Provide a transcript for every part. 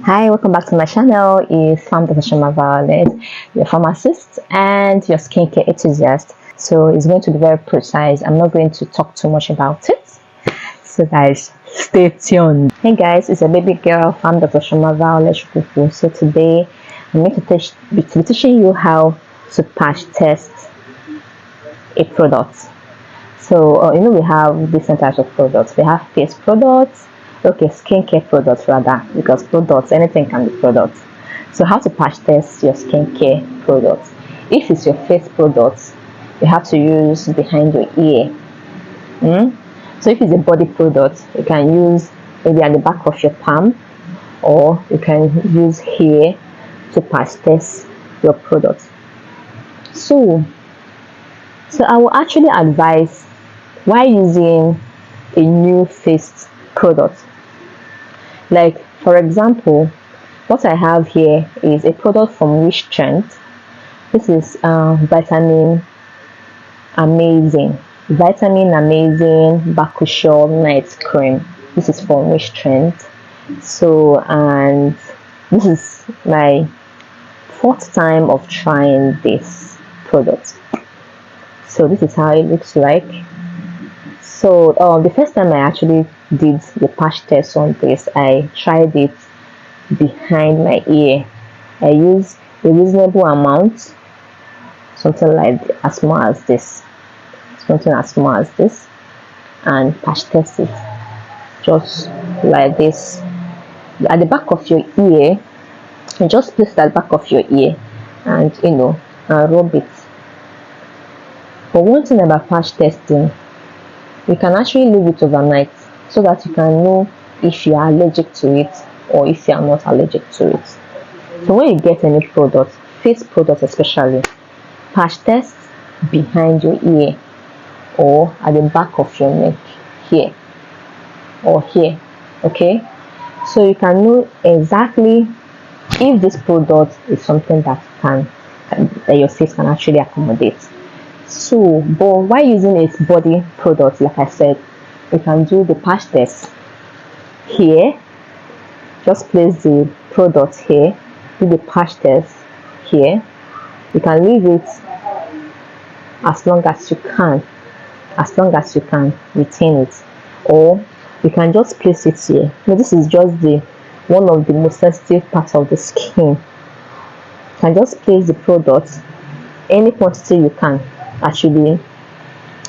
Hi, welcome back to my channel. It's Dr. Violet, your pharmacist and your skincare enthusiast. So it's going to be very precise. I'm not going to talk too much about it. So guys, stay tuned. Hey guys, it's a baby girl from Dr. Violet. So today I'm going to be teaching you how to patch test a product. So we have different types of products. We have face products, skincare products rather, because products, anything can be products. So how to patch test your skincare products? If it's your face products, you have to use behind your ear. So if it's a body product, you can use maybe at the back of your palm, or you can use here to patch test your product. So I will actually advise, why using a new face product, like for example, what I have here is a product from Wish Strength. This is vitamin amazing Bakushol night cream. This is from Wish Strength. So, and this is my 4th time of trying this product. So this is how it looks like. So the first time I actually did the patch test on this, I tried it behind my ear. I used a reasonable amount, something like as small as this, and patch test it just like this at the back of your ear. You just place it at the back of your ear and and rub it. But one thing about patch testing, you can actually leave it overnight so that you can know if you are allergic to it or if you are not allergic to it. So when you get any product, face product especially, patch test behind your ear or at the back of your neck, here or here. Okay, so you can know exactly if this product is something that that your face can actually accommodate. So, but while using a body product, like I said, you can do the patch test here. Just place the product here, do the patch test here. You can leave it as long as you can, retain it, or you can just place it here. Now, this is just one of the most sensitive parts of the skin. You can just place the product any quantity you can actually,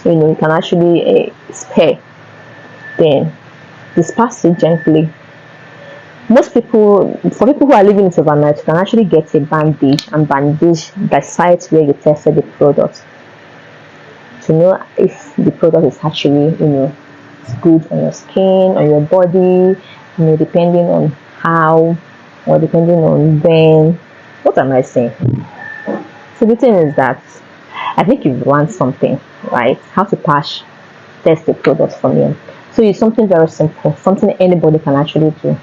you can actually spare, then disperse it gently. For people who are leaving it overnight, you can actually get a bandage and bandage the site where you tested the product to know if the product is actually it's good on your skin, on your body, depending on how, or depending on when. What am I saying? So the thing is that I think you've learned something, right? How to patch test the product from you. So it's something very simple, something anybody can actually do,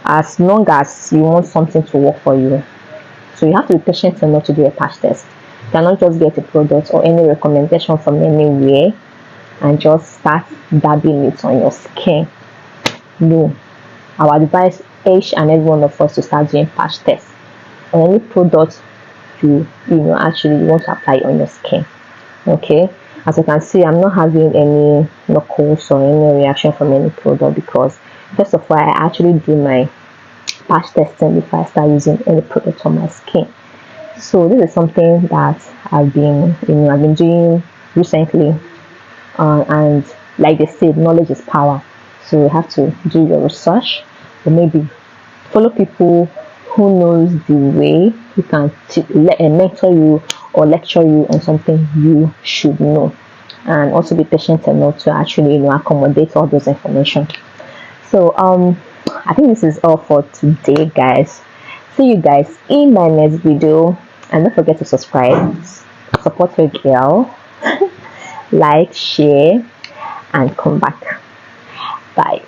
as long as you want something to work for you. So you have to be patient enough to do a patch test. You cannot just get a product or any recommendation from anywhere and just start dabbing it on your skin. No, I would advise each and every one of us to start doing patch tests on any product you actually want to apply on your skin. Okay, as you can see, I'm not having any knuckles or any reaction from any product, because first of all, I actually do my patch testing before I start using any product on my skin. So this is something that I've been doing recently, and like they said, knowledge is power. So you have to do your research, or maybe follow people who knows the way, who can mentor you or lecture you on something you should know, and also be patient enough to actually accommodate all those information. So I think this is all for today, guys. See you guys in my next video, and don't forget to subscribe, support your girl, like, share, and come back. Bye.